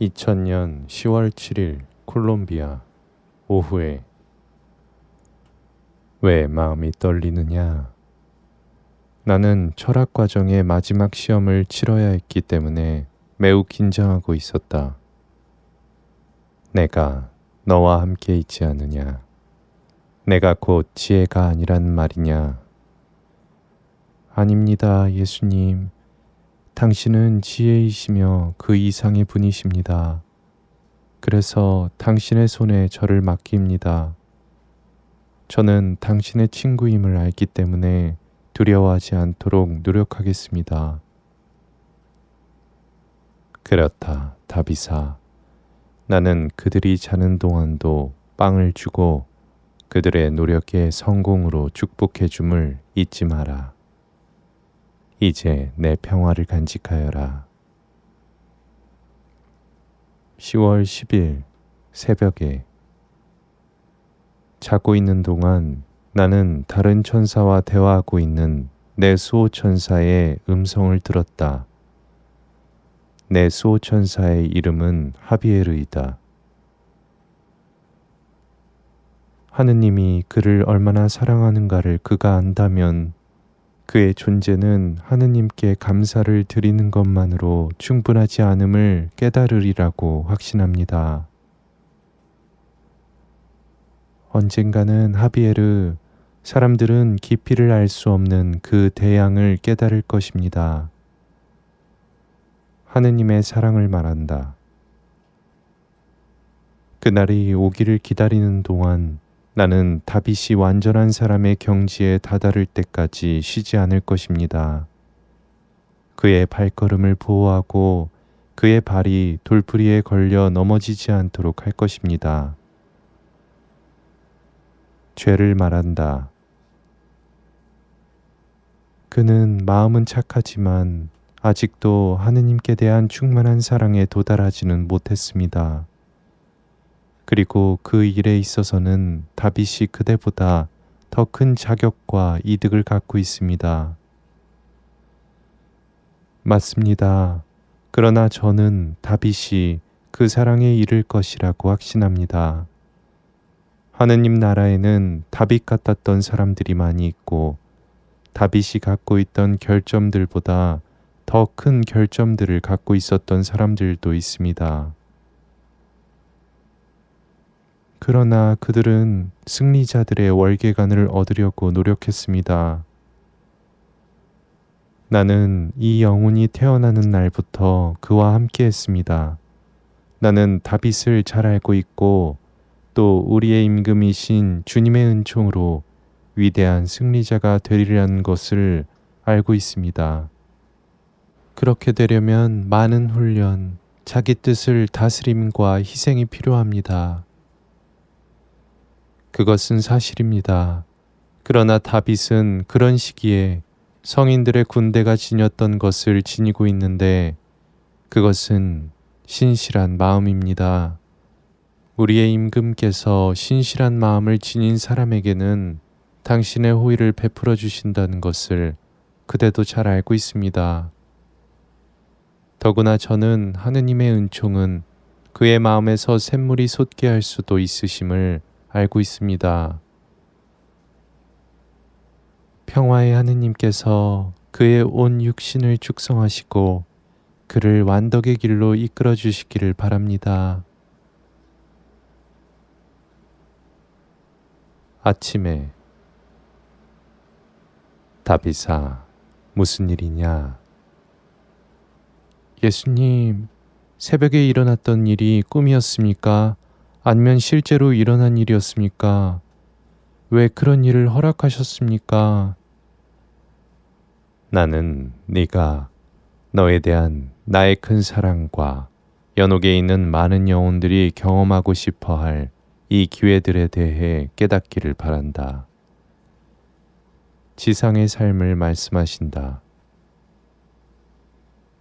2000년 10월 7일 콜롬비아 오후에 왜 마음이 떨리느냐? 나는 철학 과정의 마지막 시험을 치러야 했기 때문에 매우 긴장하고 있었다. 내가 너와 함께 있지 않느냐? 내가 곧 지혜가 아니란 말이냐? 아닙니다, 예수님. 당신은 지혜이시며 그 이상의 분이십니다. 그래서 당신의 손에 저를 맡깁니다. 저는 당신의 친구임을 알기 때문에 두려워하지 않도록 노력하겠습니다. 그렇다, 다비사. 나는 그들이 자는 동안도 빵을 주고 그들의 노력의 성공으로 축복해 줌을 잊지 마라. 이제 내 평화를 간직하여라. 10월 10일 새벽에 자고 있는 동안 나는 다른 천사와 대화하고 있는 내 수호 천사의 음성을 들었다. 내 수호 천사의 이름은 하비에르이다. 하느님이 그를 얼마나 사랑하는가를 그가 안다면 그의 존재는 하느님께 감사를 드리는 것만으로 충분하지 않음을 깨달으리라고 확신합니다. 언젠가는 하비에르, 사람들은 깊이를 알 수 없는 그 대양을 깨달을 것입니다. 하느님의 사랑을 말한다. 그날이 오기를 기다리는 동안 나는 다빗이 완전한 사람의 경지에 다다를 때까지 쉬지 않을 것입니다. 그의 발걸음을 보호하고 그의 발이 돌부리에 걸려 넘어지지 않도록 할 것입니다. 죄를 말한다. 그는 마음은 착하지만 아직도 하느님께 대한 충만한 사랑에 도달하지는 못했습니다. 그리고 그 일에 있어서는 다빗이 그대보다 더 큰 자격과 이득을 갖고 있습니다. 맞습니다. 그러나 저는 다빗이 그 사랑에 이를 것이라고 확신합니다. 하느님 나라에는 다빗 같았던 사람들이 많이 있고 다빗이 갖고 있던 결점들보다 더 큰 결점들을 갖고 있었던 사람들도 있습니다. 그러나 그들은 승리자들의 월계관을 얻으려고 노력했습니다. 나는 이 영혼이 태어나는 날부터 그와 함께 했습니다. 나는 다빗을 잘 알고 있고 또 우리의 임금이신 주님의 은총으로 위대한 승리자가 되리라는 것을 알고 있습니다. 그렇게 되려면 많은 훈련, 자기 뜻을 다스림과 희생이 필요합니다. 그것은 사실입니다. 그러나 다빗은 그런 시기에 성인들의 군대가 지녔던 것을 지니고 있는데 그것은 신실한 마음입니다. 우리의 임금께서 신실한 마음을 지닌 사람에게는 당신의 호의를 베풀어 주신다는 것을 그대도 잘 알고 있습니다. 더구나 저는 하느님의 은총은 그의 마음에서 샘물이 솟게 할 수도 있으심을 알고 있습니다. 평화의 하느님께서 그의 온 육신을 축성하시고 그를 완덕의 길로 이끌어 주시기를 바랍니다. 아침에 다비사, 무슨 일이냐? 예수님, 새벽에 일어났던 일이 꿈이었습니까? 아니면 실제로 일어난 일이었습니까? 왜 그런 일을 허락하셨습니까? 나는 네가 너에 대한 나의 큰 사랑과 연옥에 있는 많은 영혼들이 경험하고 싶어 할 이 기회들에 대해 깨닫기를 바란다. 지상의 삶을 말씀하신다.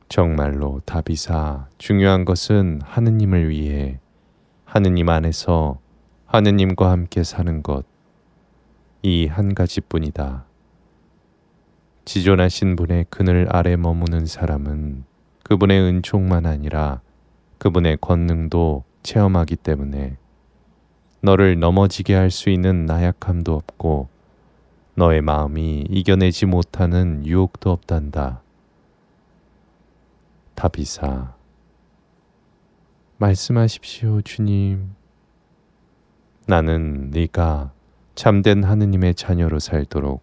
정말로 다비사, 중요한 것은 하느님을 위해 하느님 안에서 하느님과 함께 사는 것, 이 한 가지뿐이다. 지존하신 분의 그늘 아래 머무는 사람은 그분의 은총만 아니라 그분의 권능도 체험하기 때문에 너를 넘어지게 할 수 있는 나약함도 없고 너의 마음이 이겨내지 못하는 유혹도 없단다. 다비사, 말씀하십시오, 주님. 나는 네가 참된 하느님의 자녀로 살도록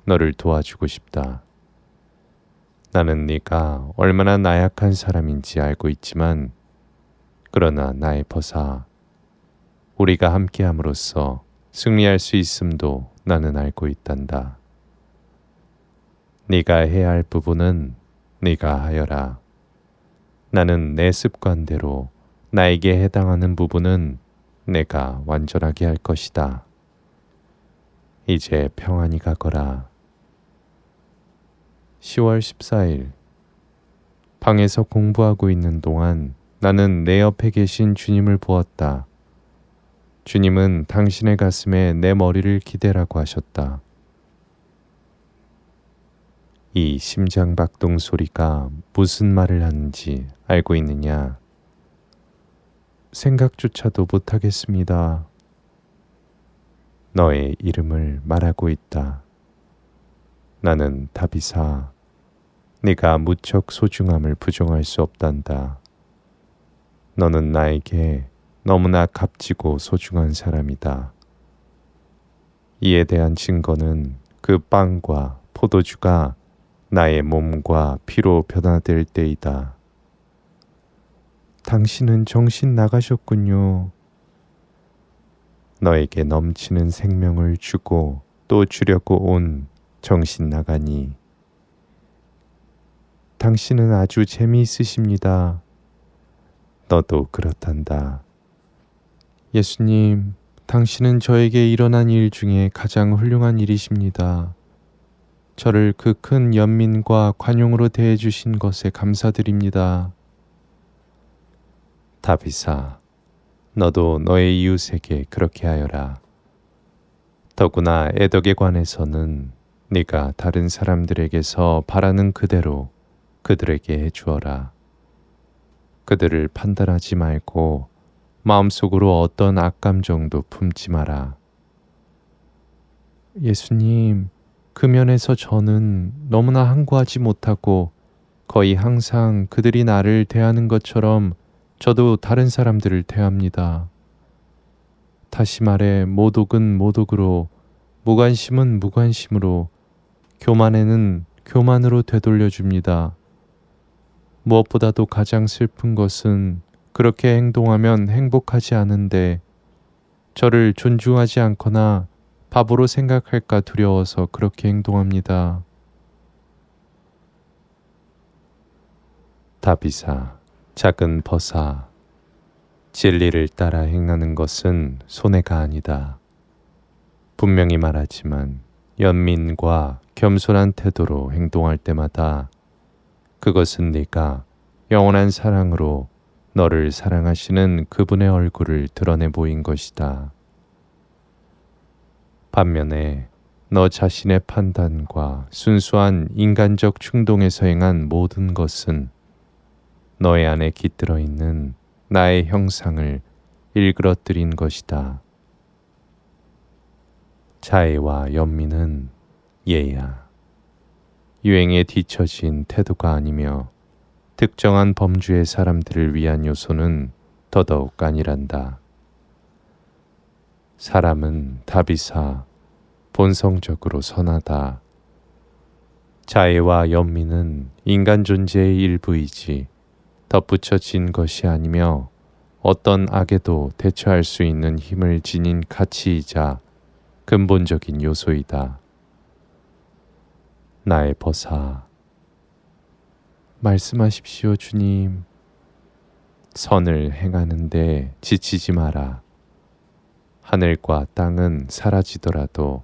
너를 도와주고 싶다. 나는 네가 얼마나 나약한 사람인지 알고 있지만 그러나 나의 벗아 우리가 함께함으로써 승리할 수 있음도 나는 알고 있단다. 네가 해야 할 부분은 네가 하여라. 나는 내 습관대로 나에게 해당하는 부분은 내가 완전하게 할 것이다. 이제 평안히 가거라. 10월 14일 방에서 공부하고 있는 동안 나는 내 옆에 계신 주님을 보았다. 주님은 당신의 가슴에 내 머리를 기대라고 하셨다. 이 심장박동 소리가 무슨 말을 하는지 알고 있느냐? 생각조차도 못하겠습니다. 너의 이름을 말하고 있다. 나는 다비사, 네가 무척 소중함을 부정할 수 없단다. 너는 나에게 너무나 값지고 소중한 사람이다. 이에 대한 증거는 그 빵과 포도주가 나의 몸과 피로 변화될 때이다. 당신은 정신 나가셨군요. 너에게 넘치는 생명을 주고 또 주려고 온 정신 나가니. 당신은 아주 재미있으십니다. 너도 그렇단다. 예수님, 당신은 저에게 일어난 일 중에 가장 훌륭한 일이십니다. 저를 그 큰 연민과 관용으로 대해주신 것에 감사드립니다. 다비사, 너도 너의 이웃에게 그렇게 하여라. 더구나 애덕에 관해서는 네가 다른 사람들에게서 바라는 그대로 그들에게 해주어라. 그들을 판단하지 말고 마음속으로 어떤 악감정도 품지 마라. 예수님, 그 면에서 저는 너무나 항구하지 못하고 거의 항상 그들이 나를 대하는 것처럼 저도 다른 사람들을 대합니다. 다시 말해 모독은 모독으로, 무관심은 무관심으로, 교만에는 교만으로 되돌려줍니다. 무엇보다도 가장 슬픈 것은 그렇게 행동하면 행복하지 않은데 저를 존중하지 않거나 바보로 생각할까 두려워서 그렇게 행동합니다. 다비사, 작은 벗아, 진리를 따라 행하는 것은 손해가 아니다. 분명히 말하지만 연민과 겸손한 태도로 행동할 때마다 그것은 네가 영원한 사랑으로 너를 사랑하시는 그분의 얼굴을 드러내 보인 것이다. 반면에 너 자신의 판단과 순수한 인간적 충동에서 행한 모든 것은 너의 안에 깃들어 있는 나의 형상을 일그러뜨린 것이다. 자애와 연민은 예야. 유행에 뒤처진 태도가 아니며 특정한 범주의 사람들을 위한 요소는 더더욱 아니란다. 사람은 다비사, 본성적으로 선하다. 자애와 연민은 인간 존재의 일부이지 덧붙여진 것이 아니며 어떤 악에도 대처할 수 있는 힘을 지닌 가치이자 근본적인 요소이다. 나의 벗아, 말씀하십시오, 주님. 선을 행하는데 지치지 마라. 하늘과 땅은 사라지더라도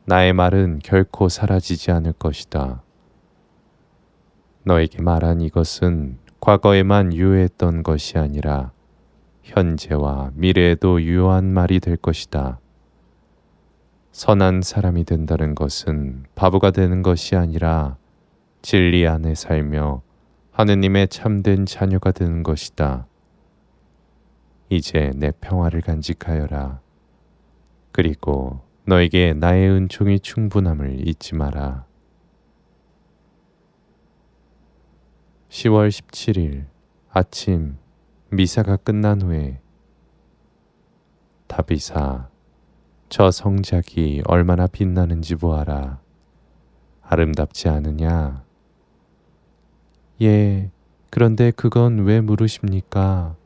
나의 말은 결코 사라지지 않을 것이다. 너에게 말한 이것은 과거에만 유효했던 것이 아니라 현재와 미래에도 유효한 말이 될 것이다. 선한 사람이 된다는 것은 바보가 되는 것이 아니라 진리 안에 살며 하느님의 참된 자녀가 되는 것이다. 이제 내 평화를 간직하여라. 그리고 너에게 나의 은총이 충분함을 잊지 마라. 10월 17일 아침 미사가 끝난 후에 다비사, 저 성작이 얼마나 빛나는지 보아라. 아름답지 않으냐? 예, 그런데 그건 왜 물으십니까?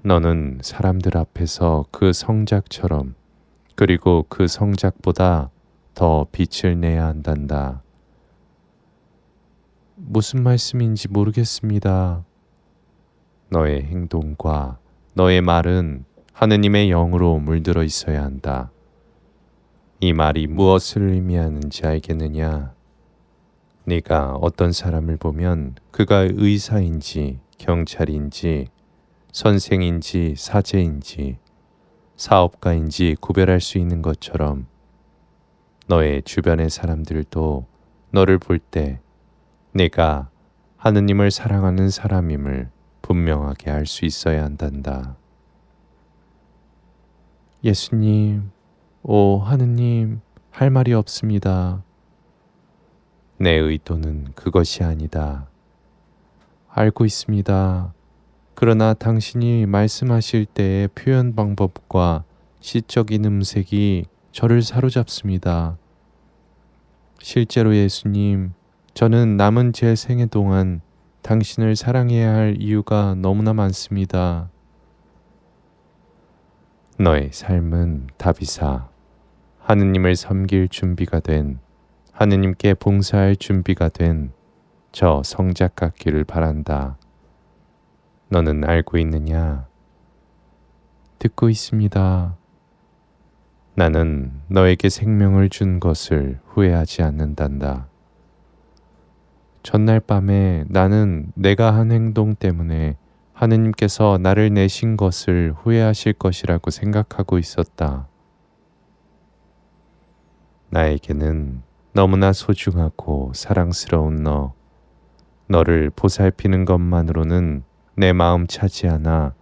너는 사람들 앞에서 그 성작처럼, 그리고 그 성작보다 더 빛을 내야 한단다. 무슨 말씀인지 모르겠습니다. 너의 행동과 너의 말은 하느님의 영으로 물들어 있어야 한다. 이 말이 무엇을 의미하는지 알겠느냐? 네가 어떤 사람을 보면 그가 의사인지 경찰인지 선생인지 사제인지 사업가인지 구별할 수 있는 것처럼 너의 주변의 사람들도 너를 볼 때 네가 하느님을 사랑하는 사람임을 분명하게 알 수 있어야 한단다. 예수님, 오 하느님, 할 말이 없습니다. 내 의도는 그것이 아니다. 알고 있습니다. 그러나 당신이 말씀하실 때의 표현 방법과 시적인 음색이 저를 사로잡습니다. 실제로 예수님, 저는 남은 제 생애 동안 당신을 사랑해야 할 이유가 너무나 많습니다. 너의 삶은 다비사, 하느님을 섬길 준비가 된, 하느님께 봉사할 준비가 된 저 성작 같기를 바란다. 너는 알고 있느냐? 듣고 있습니다. 나는 너에게 생명을 준 것을 후회하지 않는단다. 전날 밤에 나는 내가 한 행동 때문에 하느님께서 나를 내신 것을 후회하실 것이라고 생각하고 있었다. 나에게는 너무나 소중하고 사랑스러운 너를 보살피는 것만으로는 내 마음 차지 않아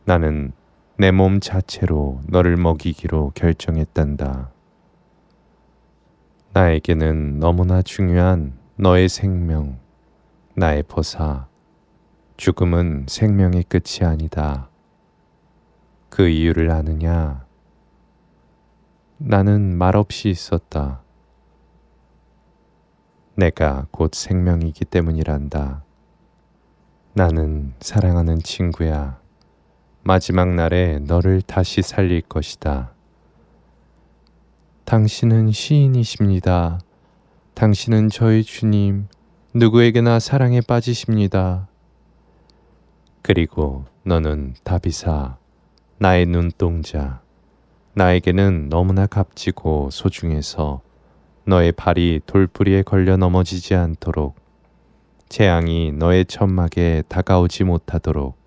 나는 내 몸 자체로 너를 먹이기로 결정했단다. 나에게는 너무나 중요한 너의 생명, 나의 보사, 죽음은 생명의 끝이 아니다. 그 이유를 아느냐? 나는 말없이 있었다. 내가 곧 생명이기 때문이란다. 나는 사랑하는 친구야. 마지막 날에 너를 다시 살릴 것이다. 당신은 시인이십니다. 당신은 저희 주님, 누구에게나 사랑에 빠지십니다. 그리고 너는 다비사, 나의 눈동자. 나에게는 너무나 값지고 소중해서 너의 발이 돌부리에 걸려 넘어지지 않도록, 재앙이 너의 천막에 다가오지 못하도록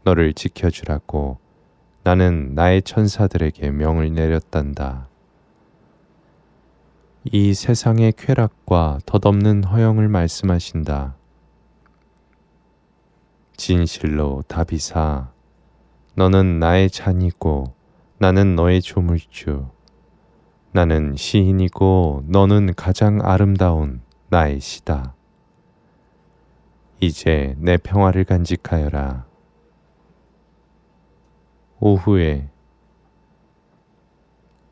너를 지켜주라고 나는 나의 천사들에게 명을 내렸단다. 이 세상의 쾌락과 덧없는 허영을 말씀하신다. 진실로 다비사, 너는 나의 잔이고 나는 너의 조물주. 나는 시인이고 너는 가장 아름다운 나의 시다. 이제 내 평화를 간직하여라. 오후에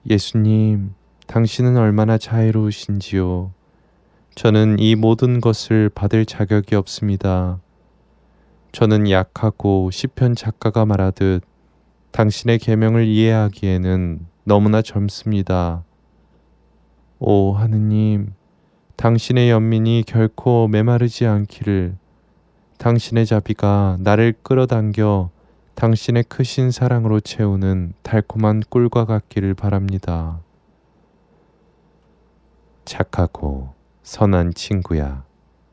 예수님, 당신은 얼마나 자애로우신지요. 저는 이 모든 것을 받을 자격이 없습니다. 저는 약하고 시편 작가가 말하듯 당신의 계명을 이해하기에는 너무나 젊습니다. 오 하느님, 당신의 연민이 결코 메마르지 않기를, 당신의 자비가 나를 끌어당겨 당신의 크신 사랑으로 채우는 달콤한 꿀과 같기를 바랍니다. 착하고 선한 친구야,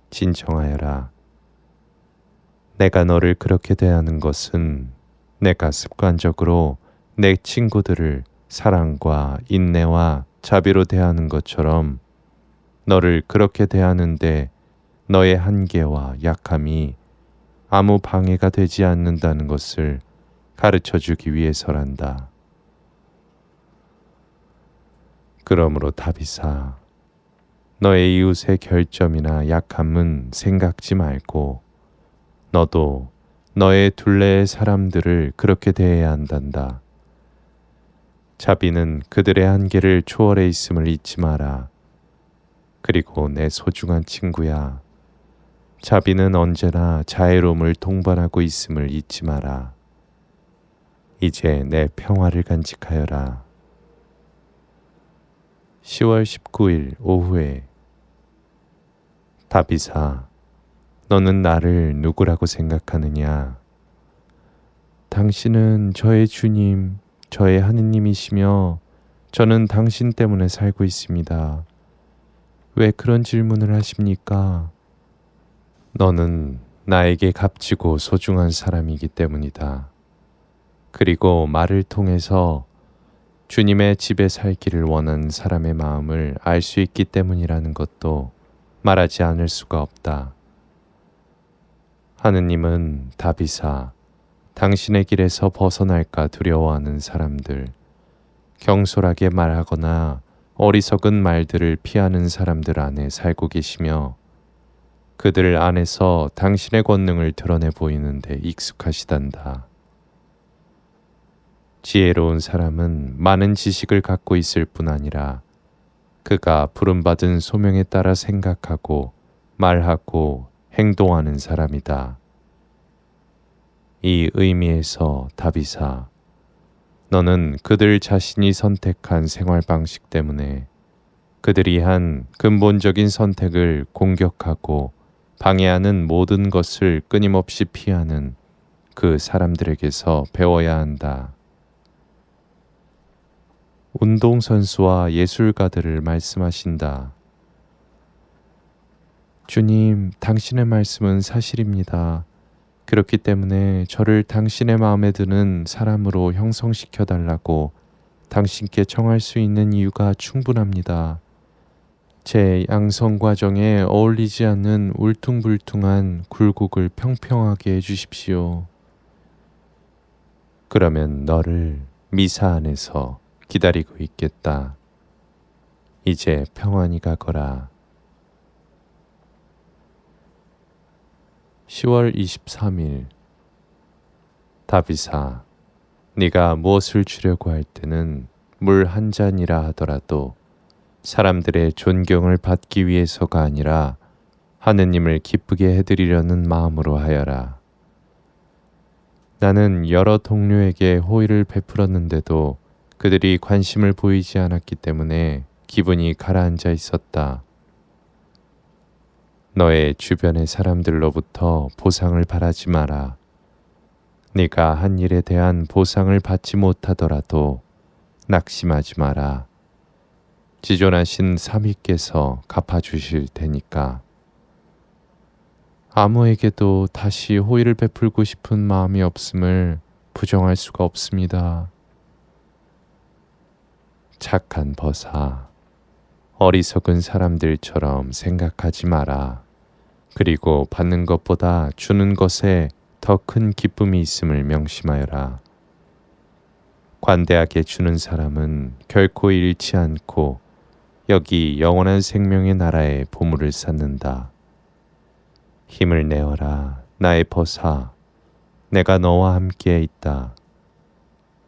진정하여라. 내가 너를 그렇게 대하는 것은 내가 습관적으로 내 친구들을 사랑과 인내와 자비로 대하는 것처럼 너를 그렇게 대하는데 너의 한계와 약함이 아무 방해가 되지 않는다는 것을 가르쳐 주기 위해서란다. 그러므로 다비사, 너의 이웃의 결점이나 약함은 생각지 말고 너도 너의 둘레의 사람들을 그렇게 대해야 한단다. 자비는 그들의 한계를 초월해 있음을 잊지 마라. 그리고 내 소중한 친구야, 자비는 언제나 자애로움을 동반하고 있음을 잊지 마라. 이제 내 평화를 간직하여라. 10월 19일 오후에 다비사, 너는 나를 누구라고 생각하느냐? 당신은 저의 주님, 저의 하느님이시며 저는 당신 때문에 살고 있습니다. 왜 그런 질문을 하십니까? 너는 나에게 값지고 소중한 사람이기 때문이다. 그리고 말을 통해서 주님의 집에 살기를 원하는 사람의 마음을 알 수 있기 때문이라는 것도 말하지 않을 수가 없다. 하느님은 다비사, 당신의 길에서 벗어날까 두려워하는 사람들, 경솔하게 말하거나 어리석은 말들을 피하는 사람들 안에 살고 계시며 그들 안에서 당신의 권능을 드러내 보이는데 익숙하시단다. 지혜로운 사람은 많은 지식을 갖고 있을 뿐 아니라 그가 부름받은 소명에 따라 생각하고 말하고 행동하는 사람이다. 이 의미에서 다비사, 너는 그들 자신이 선택한 생활 방식 때문에 그들이 한 근본적인 선택을 공격하고 방해하는 모든 것을 끊임없이 피하는 그 사람들에게서 배워야 한다. 운동선수와 예술가들을 말씀하신다. 주님, 당신의 말씀은 사실입니다. 그렇기 때문에 저를 당신의 마음에 드는 사람으로 형성시켜 달라고 당신께 청할 수 있는 이유가 충분합니다. 제 양성 과정에 어울리지 않는 울퉁불퉁한 굴곡을 평평하게 해주십시오. 그러면 너를 미사 안에서 기다리고 있겠다. 이제 평안히 가거라. 10월 23일 다비사, 네가 무엇을 주려고 할 때는 물 한 잔이라 하더라도 사람들의 존경을 받기 위해서가 아니라 하느님을 기쁘게 해드리려는 마음으로 하여라. 나는 여러 동료에게 호의를 베풀었는데도 그들이 관심을 보이지 않았기 때문에 기분이 가라앉아 있었다. 너의 주변의 사람들로부터 보상을 바라지 마라. 네가 한 일에 대한 보상을 받지 못하더라도 낙심하지 마라. 지존하신 삼위께서 갚아주실 테니까. 아무에게도 다시 호의를 베풀고 싶은 마음이 없음을 부정할 수가 없습니다. 착한 버사, 어리석은 사람들처럼 생각하지 마라. 그리고 받는 것보다 주는 것에 더 큰 기쁨이 있음을 명심하여라. 관대하게 주는 사람은 결코 잃지 않고 여기 영원한 생명의 나라에 보물을 쌓는다. 힘을 내어라, 나의 버사. 내가 너와 함께 있다.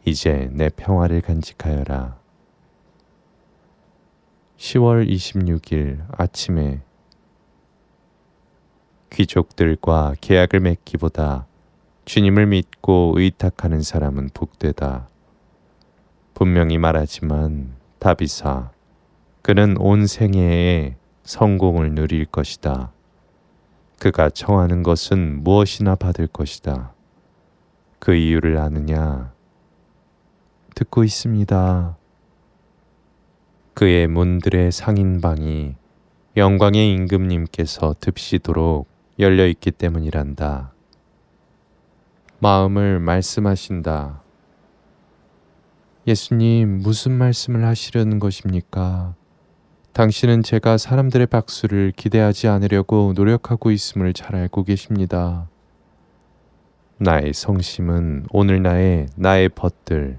이제 내 평화를 간직하여라. 10월 26일 아침에 귀족들과 계약을 맺기보다 주님을 믿고 의탁하는 사람은 복되다. 분명히 말하지만 다비사, 그는 온 생애에 성공을 누릴 것이다. 그가 청하는 것은 무엇이나 받을 것이다. 그 이유를 아느냐? 듣고 있습니다. 그의 문들의 상인방이 영광의 임금님께서 듭시도록 열려있기 때문이란다. 마음을 말씀하신다. 예수님, 무슨 말씀을 하시려는 것입니까? 당신은 제가 사람들의 박수를 기대하지 않으려고 노력하고 있음을 잘 알고 계십니다. 나의 성심은 오늘날의 나의 벗들,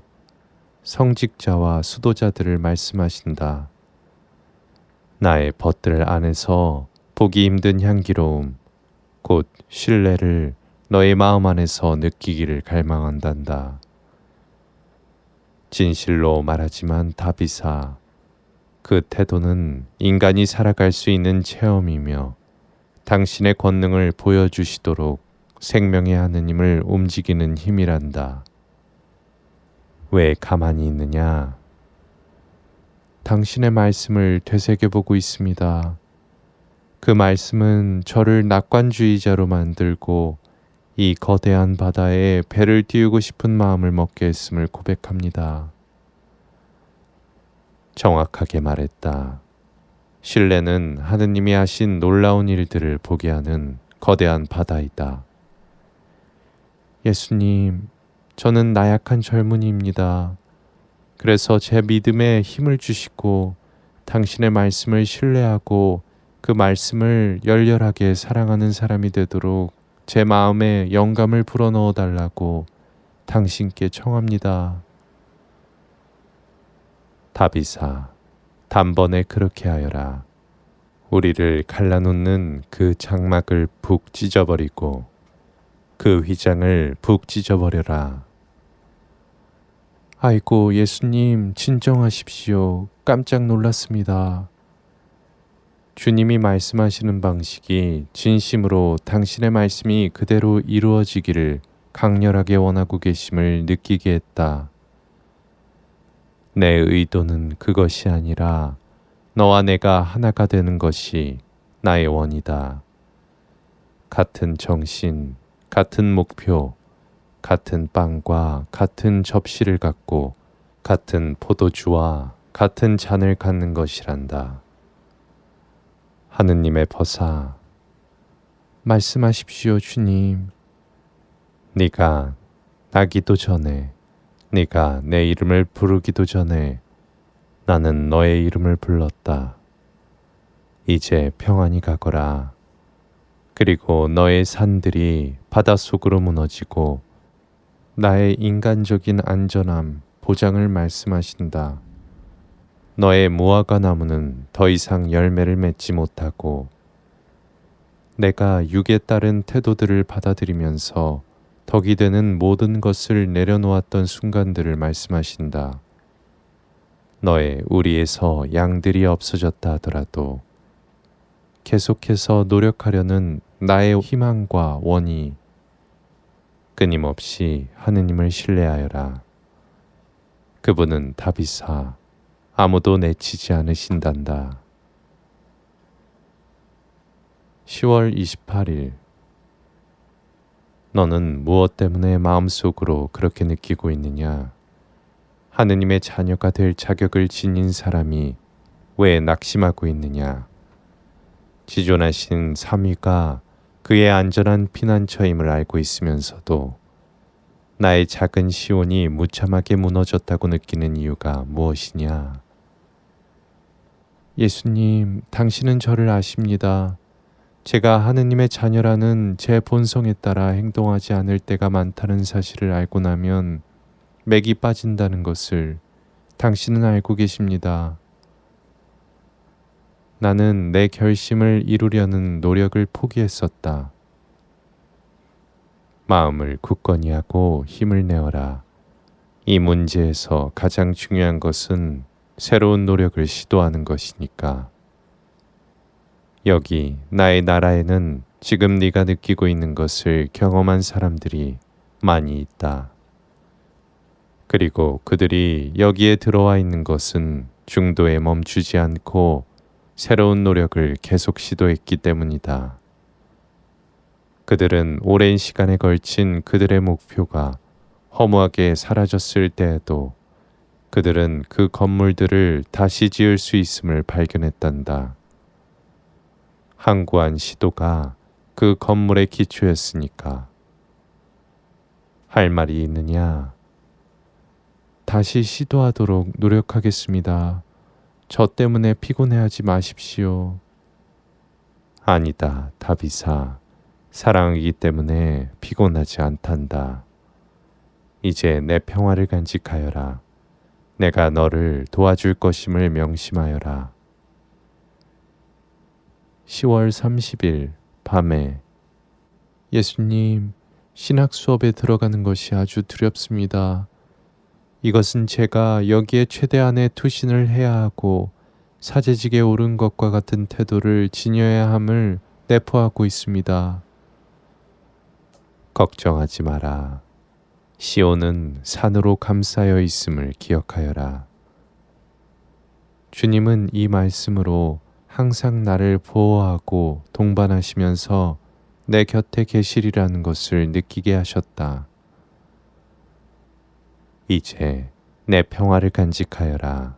성직자와 수도자들을 말씀하신다. 나의 벗들 안에서 보기 힘든 향기로움, 곧 신뢰를 너의 마음 안에서 느끼기를 갈망한단다. 진실로 말하지만 다비사, 그 태도는 인간이 살아갈 수 있는 체험이며 당신의 권능을 보여주시도록 생명의 하느님을 움직이는 힘이란다. 왜 가만히 있느냐? 당신의 말씀을 되새겨보고 있습니다. 그 말씀은 저를 낙관주의자로 만들고 이 거대한 바다에 배를 띄우고 싶은 마음을 먹게 했음을 고백합니다. 정확하게 말했다. 신뢰는 하느님이 하신 놀라운 일들을 보게 하는 거대한 바다이다. 예수님, 저는 나약한 젊은이입니다. 그래서 제 믿음에 힘을 주시고 당신의 말씀을 신뢰하고 그 말씀을 열렬하게 사랑하는 사람이 되도록 제 마음에 영감을 불어넣어 달라고 당신께 청합니다. 다비사, 단번에 그렇게 하여라. 우리를 갈라놓는 그 장막을 푹 찢어버리고 그 휘장을 푹 찢어버려라. 아이고, 예수님, 진정하십시오. 깜짝 놀랐습니다. 주님이 말씀하시는 방식이 진심으로 당신의 말씀이 그대로 이루어지기를 강렬하게 원하고 계심을 느끼게 했다. 내 의도는 그것이 아니라 너와 내가 하나가 되는 것이 나의 원이다. 같은 정신, 같은 목표, 같은 빵과 같은 접시를 갖고 같은 포도주와 같은 잔을 갖는 것이란다. 하느님의 벗아, 말씀하십시오, 주님. 네가 나기도 전에, 네가 내 이름을 부르기도 전에 나는 너의 이름을 불렀다. 이제 평안히 가거라. 그리고 너의 산들이 바닷속으로 무너지고 나의 인간적인 안전함, 보장을 말씀하신다. 너의 무화과 나무는 더 이상 열매를 맺지 못하고 내가 육에 따른 태도들을 받아들이면서 덕이 되는 모든 것을 내려놓았던 순간들을 말씀하신다. 너의 우리에서 양들이 없어졌다 하더라도 계속해서 노력하려는 나의 희망과 원이 끊임없이 하느님을 신뢰하여라. 그분은 다비사, 아무도 내치지 않으신단다. 10월 28일. 너는 무엇 때문에 마음속으로 그렇게 느끼고 있느냐? 하느님의 자녀가 될 자격을 지닌 사람이 왜 낙심하고 있느냐? 지존하신 삼위가 그의 안전한 피난처임을 알고 있으면서도 나의 작은 시온이 무참하게 무너졌다고 느끼는 이유가 무엇이냐? 예수님, 당신은 저를 아십니다. 제가 하느님의 자녀라는 제 본성에 따라 행동하지 않을 때가 많다는 사실을 알고 나면 맥이 빠진다는 것을 당신은 알고 계십니다. 나는 내 결심을 이루려는 노력을 포기했었다. 마음을 굳건히 하고 힘을 내어라. 이 문제에서 가장 중요한 것은 새로운 노력을 시도하는 것이니까. 여기 나의 나라에는 지금 네가 느끼고 있는 것을 경험한 사람들이 많이 있다. 그리고 그들이 여기에 들어와 있는 것은 중도에 멈추지 않고 새로운 노력을 계속 시도했기 때문이다. 그들은 오랜 시간에 걸친 그들의 목표가 허무하게 사라졌을 때에도 그들은 그 건물들을 다시 지을 수 있음을 발견했단다. 항구한 시도가 그 건물의 기초였으니까. 할 말이 있느냐? 다시 시도하도록 노력하겠습니다. 저 때문에 피곤해하지 마십시오. 아니다, 다비사. 사랑이기 때문에 피곤하지 않단다. 이제 내 평화를 간직하여라. 내가 너를 도와줄 것임을 명심하여라. 10월 30일 밤에 예수님, 신학 수업에 들어가는 것이 아주 두렵습니다. 이것은 제가 여기에 최대한의 투신을 해야 하고 사제직에 오른 것과 같은 태도를 지녀야 함을 내포하고 있습니다. 걱정하지 마라. 시온은 산으로 감싸여 있음을 기억하여라. 주님은 이 말씀으로 항상 나를 보호하고 동반하시면서 내 곁에 계시리라는 것을 느끼게 하셨다. 이제 내 평화를 간직하여라.